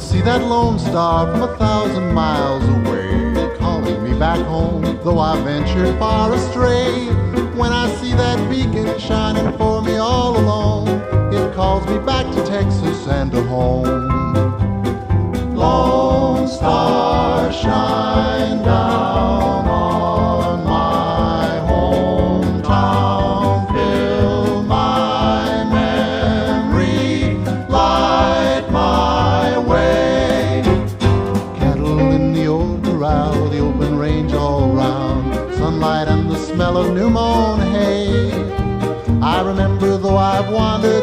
see that lone star from 1,000 miles away, calling me back home, though I ventured far astray. When I see that beacon shining for me all alone, it calls me back to Texas and to home. Lone star, shine down on my hometown, fill my memory, light my way. Cattle in the old corral, the open range all round, sunlight and the smell of new mown hay. I remember, though I've wandered